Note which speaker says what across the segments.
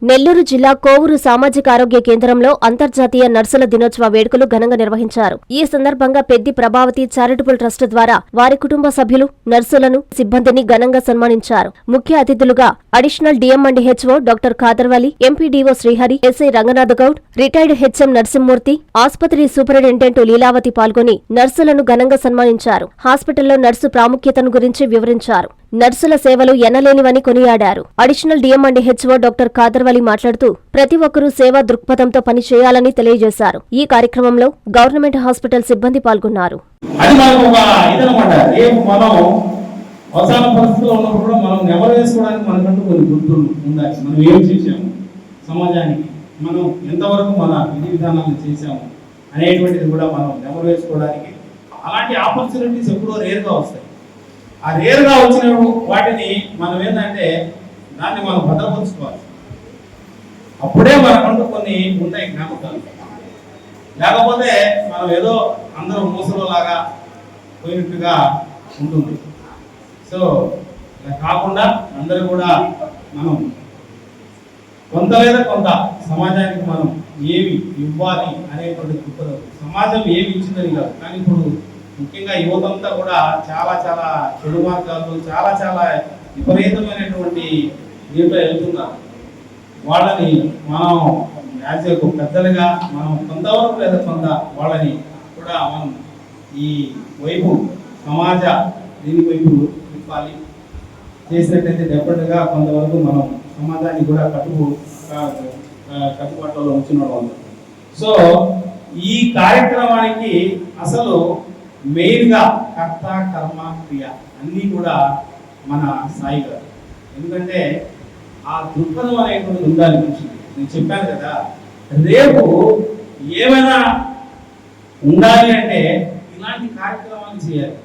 Speaker 1: నెల్లూరు జిల్లా కోవూరు సామాజిక ఆరోగ్య కేంద్రంలో అంతర్జాతీయ నర్సుల దినోత్సవ వేడుకలు ఘనంగా నిర్వహించారు. ఈ సందర్భంగా పెద్ది ప్రభావతి చారిటబుల్ ట్రస్ట్ ద్వారా వారి కుటుంబ సభ్యులు, నర్సులను, సిబ్బందిని ఘనంగా సన్మానించారు. ముఖ్య అతిథులుగా additional DM and HO doctor Khadarvali, MPDO Srihari, SI Ranganathagoud, retired HM Narasimhamurthy, ఆసుపత్రి సూపరింటెండెంట్ లీలావతి పాల్గొని నర్సులను ఘనంగా సన్మానించారు. హాస్పిటల్లో నర్సు ప్రాముఖ్యతను గురించి వివరించారు. నర్సుల సేవలు ఎనలేనివని కొనియాడారు. Additional DM and HO doctor Khadarvali మాట్లాడుతూ ప్రతి ఒక్కరూ సేవా దృక్పథంతో పనిచేయాలని తెలియజేశారు. ఈ కార్యక్రమంలో గవర్నమెంట్ హాస్పిటల్ సిబ్బంది పాల్గొన్నారు.
Speaker 2: మనం ఎంతవరకు మన విధి విధానాలను చేశాము అనేటువంటిది కూడా మనం నెమరు వేసుకోవడానికి అలాంటి ఆపర్చునిటీస్ ఎప్పుడో రేర్గా వస్తాయి. ఆ రేర్గా వచ్చిన వాటిని మనం ఏంటంటే దాన్ని మనం భద్రపరుచుకోవాలి. అప్పుడే మనకంటూ కొన్ని ఉంటాయి జ్ఞాపకాలు. లేకపోతే మనం ఏదో అందరూ మూసలోలాగా పోయినట్టుగా ఉంటుంది. సో ఇలా కాకుండా అందరూ కూడా మనం కొంత లేదా కొంత సమాజానికి మనం ఏమి ఇవ్వాలి అనేటువంటి దృక్పథం. సమాజం ఏమి ఇచ్చిందని కాదు, కానీ ఇప్పుడు ముఖ్యంగా యువతంతా కూడా చాలా చాలా చెడు మార్గాలు, చాలా చాలా విపరీతమైనటువంటి దీంట్లో వెళ్తున్నారు. వాళ్ళని మనం యాజ్ పెద్దలుగా మనం కొంతవరకు లేదా కొంత వాళ్ళని కూడా మనం ఈ వైపు సమాజ దీని వైపు తిప్పాలి. చేసినట్టయితే డెఫినెట్గా కొంతవరకు మనం సమాజాన్ని కూడా కట్టుబాటులో ఉంచిన వాళ్ళు. సో ఈ కార్యక్రమానికి అసలు మెయిన్గా కర్త, కర్మ, క్రియ అన్నీ కూడా మన సాయి గారు. ఎందుకంటే ఆ దృక్పథం అనేటువంటిది ఉండాలి మనిషికి. నేను చెప్పాను కదా, రేపు ఏమైనా ఉండాలి అంటే ఇలాంటి కార్యక్రమాలు చేయాలి.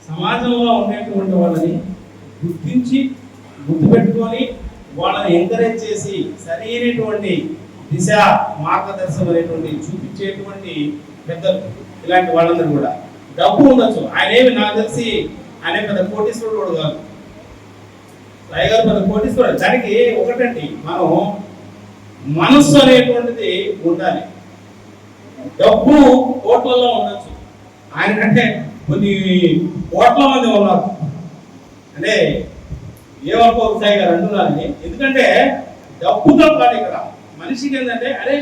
Speaker 2: సమాజంలో ఉండేటువంటి వాళ్ళని గుర్తించి గుర్తుపెట్టుకొని వాళ్ళని ఎంకరేజ్ చేసి సరైనటువంటి దిశ మార్గదర్శనం అనేటువంటి చూపించేటువంటి పెద్దలు ఇలాంటి వాళ్ళందరూ కూడా. డబ్బు ఉండొచ్చు, ఆయన ఏమి నాకు తెలిసి ఆయన పెద్ద కోటీశ్వరుడు కూడా కాదు. సాయి గారు పెద్ద కోటీశ్వరుడు. దానికి ఒకటండి, మనం మనస్సు అనేటువంటిది ఉండాలి. డబ్బు కోట్లలో ఉండొచ్చు, ఆయన కంటే కొన్ని కోట్ల మంది ఉన్నారు. అంటే ఏమనుకోదు సాయి గారు అంటున్నారని. ఎందుకంటే డబ్బుతో పాటు ఇక్కడ మనిషికి ఏంటంటే అరే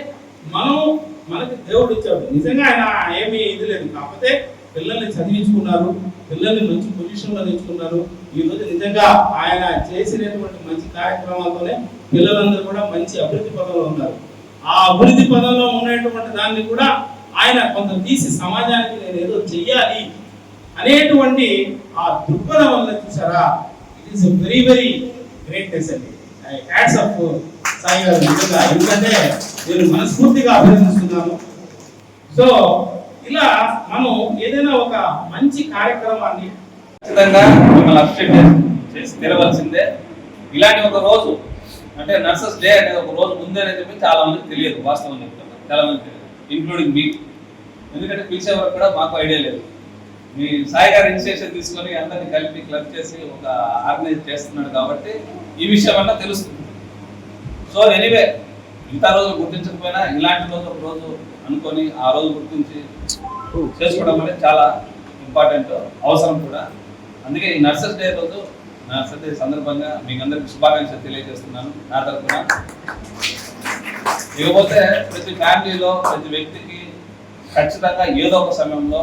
Speaker 2: మనకి దేవుడు ఇచ్చాడు. నిజంగా ఆయన ఏమీ ఇది లేదు, కాకపోతే పిల్లల్ని చదివించుకున్నారు, పిల్లల్ని మంచి పొజిషన్లో తెచ్చుకున్నారు. ఈరోజు నిజంగా ఆయన చేసినటువంటి మంచి కార్యక్రమాలతోనే పిల్లలందరూ కూడా మంచి అభివృద్ధి పదంలో ఉన్నారు. ఆ అభివృద్ధి పదంలో ఉన్నటువంటి దాన్ని కూడా ఆయన కొంత తీసి సమాజానికి నేను ఏదో చెయ్యాలి అనేటువంటి ఆ దృక్పథం వల్ల చూసారా, it is very very greatness అండి. హ్యాట్స్ ఆఫ్ సాయి గారు నిజంగా. ఎందుకంటే నేను మనస్ఫూర్తిగా అభినందిస్తున్నాను. సో ఇలా మనం ఏదైనా ఒక మంచి కార్యక్రమాన్ని
Speaker 3: ఖచ్చితంగా మిమ్మల్ని అప్డేట్ చేసి తెరవలసిందే. ఇలాంటి ఒక రోజు అంటే నర్సెస్ డే అనేది ఒక రోజు ముందే అని చెప్పి చాలా మందికి తెలియదు. వాస్తవం చెప్తున్నారు, చాలా మంది తెలియదు, ఇంక్లూడింగ్ మీ. ఎందుకంటే పిలిచే వరకు కూడా మాకు ఐడియా లేదు. మీ సాయి గారు ఇనిషియేషన్ తీసుకొని అందరినీ కలిపి క్లబ్ చేసి ఒక ఆర్గనైజ్ చేస్తున్నాడు కాబట్టి ఈ విషయం అన్నా తెలుస్తుంది. సో ఎనీవే, మిగతా రోజులు గుర్తించకపోయినా ఇలాంటి రోజు ఒక రోజు అనుకొని ఆ రోజు గుర్తించి చేసుకోవడం అనేది చాలా ఇంపార్టెంట్, అవసరం కూడా. అందుకే ఈ నర్సెస్ డే రోజు, నర్సెస్ డే సందర్భంగా మీకు అందరికి శుభాకాంక్షలు తెలియజేస్తున్నాను నా తరఫున. ఇకపోతే ప్రతి ఫ్యామిలీలో ప్రతి వ్యక్తికి ఖచ్చితంగా ఏదో ఒక సమయంలో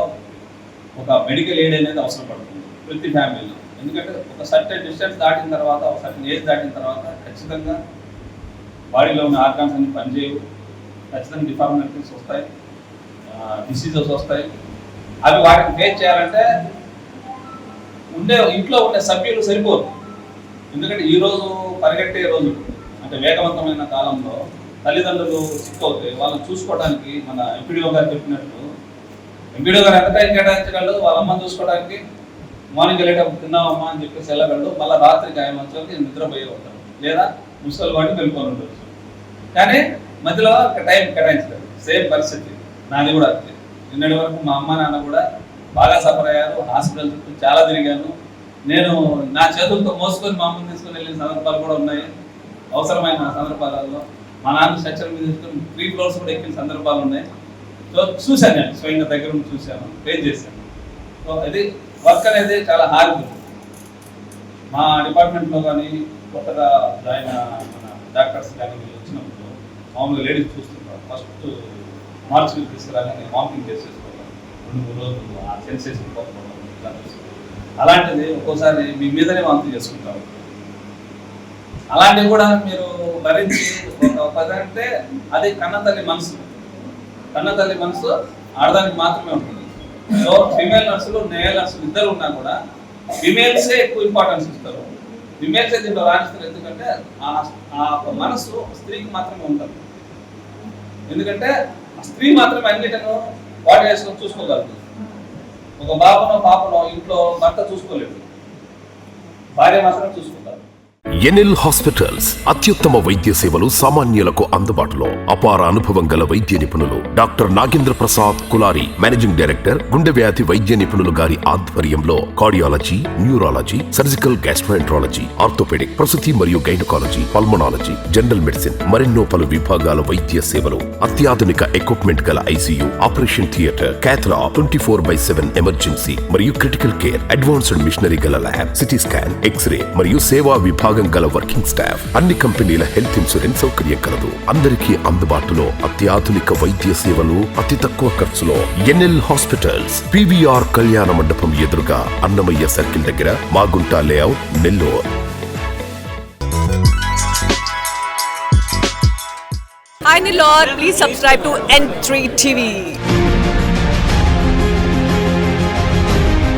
Speaker 3: ఒక మెడికల్ ఎయిడ్ అనేది అవసరం పడుతుంది ప్రతి ఫ్యామిలీలో. ఎందుకంటే ఒక సర్టెన్ డిస్టెన్స్ దాటిన తర్వాత, ఒక సర్టెన్ ఏజ్ దాటిన తర్వాత ఖచ్చితంగా బాడీలో ఉన్న ఆర్గాన్స్ అన్ని పనిచేయవు. ఖచ్చితంగా డిఫార్మిటీస్ వస్తాయి, డిసీజెస్ వస్తాయి. అవి వాటిని ఫేస్ చేయాలంటే ఇంట్లో ఉండే సభ్యులు సరిపోరు. ఎందుకంటే ఈరోజు పరిగెట్టే రోజు అంటే వేగవంతమైన కాలంలో తల్లిదండ్రులు సిక్కవుతాయి. వాళ్ళని చూసుకోవడానికి మన ఎంపీడీఓ గారు చెప్పినట్టు, ఎంపీడీఓ గారు ఎంత టైం కేటాయించగలడు వాళ్ళ అమ్మని చూసుకోవడానికి. మార్నింగ్ వెళ్ళేటప్పుడు తిన్నామమ్మా అని చెప్పేసి వెళ్ళగలడు, మళ్ళీ రాత్రికి ఆయన వచ్చేసి నిద్రపోయే ఉంటారు, లేదా ముసలి వాడిని వెళ్ళిపోయి ఉండొచ్చు. కానీ మధ్యలో ఒక టైం కేటాయించలేదు. సేమ్ పరిస్థితి నాది కూడా అంతే. నిన్నటి వరకు మా అమ్మ నాన్న కూడా బాగా సఫర్ అయ్యారు. హాస్పిటల్ చుట్టూ చాలా తిరిగాను. నేను నా చేతులతో మోసుకొని మా అమ్మని తీసుకొని వెళ్ళిన సందర్భాలు కూడా ఉన్నాయి. అవసరమైన సందర్భాలలో మా నాన్న స్ట్రక్చర్ మీద 3 ఫ్లోర్స్ కూడా ఎక్కిన సందర్భాలు ఉన్నాయి. సో చూశాను, నేను స్వయంగా దగ్గర నుండి చూశాను, ఫేస్ చేశాను. సో అది వర్క్ అనేది చాలా హార్డ్. మా డిపార్ట్మెంట్లో కానీ కొత్తగా జాయిన్ మన డాక్టర్స్ కానీ వీళ్ళు వచ్చినప్పుడు మామూలుగా లేడీస్ చూస్తుంటారు. ఫస్ట్ మార్చి తీసుకురాగానే వామిటింగ్ చేసేసుకోవడం, 2-3 రోజులు ఆ సెన్సేషన్ పోకపోవడం, అలాంటిది ఒక్కోసారి మీ మీదనే వాంతి చేసుకుంటారు. అలాంటివి కూడా మీరు భరించి ఒక 10 అంటే అది కన్నతల్లి మనసు. కన్నతల్లి మనసు ఆడదానికి మాత్రమే ఉంటుంది. సో ఫీమేల్ నర్సులు మేల్ నర్సులు ఇద్దరు ఉన్నా కూడా ఫీమేల్సే ఎక్కువ ఇంపార్టెన్స్ ఇస్తారు, ఫీమేల్సే దీంట్లో రాణిస్తారు. ఎందుకంటే ఆ మనసు స్త్రీకి మాత్రమే ఉంటుంది. ఎందుకంటే స్త్రీ మాత్రమే అన్నిటిను వాటి వేసుకొని చూసుకోగలుగుతుంది. ఒక బాబునో పాపనో ఇంట్లో భర్త చూసుకోలేదు, భార్య మాత్రం చూసుకుంటారు.
Speaker 4: ఎన్ఎల్ హాస్పిటల్స్ అత్యుత్తమ వైద్య సేవలు సామాన్యులకు అందుబాటులో. అపార అనుభవం గల వైద్య నిపుణులు doctor Nagendra Prasad Kulari, managing director, గుండె వ్యాధి వైద్య నిపుణులు గారి ఆధ్వర్యంలో cardiology, neurology, surgical gastroenterology, orthopedic, ప్రసూతి మరియు గైనకాలజీ, పల్మనాలజీ, జనరల్ మెడిసిన్ మరెన్నో పలు విభాగాల వైద్య సేవలు. అత్యాధునిక ఎక్విప్మెంట్ గల ఐసీయూ, ఆపరేషన్ థియేటర్, క్యాథ్లా, 24/7 ఎమర్జెన్సీ మరియు క్రిటికల్ కేర్, అడ్వాన్స్డ్ మిషనరీ గల ల్యాబ్, సిటీ స్కాన్, ఎక్స్రే మరియు సేవా విభాగం గల వర్కింగ్ స్టాఫ్. అన్ని కంపెనీల హెల్త్ ఇన్సూరెన్స్ సౌకర్యం కలదు. అందరికీ అందుబాటులో అత్యాధునిక వైద్య సేవలు అతి తక్కువ ఖర్చులో. ఎన్ఎల్ హాస్పిటల్స్, పివిఆర్ కళ్యాణ మండపం ఎదురుగా, అన్నమయ్య సర్కిల్ దగ్గర, Magunta layout, Nellore.
Speaker 5: Hi Nilor, please subscribe to N3 TV.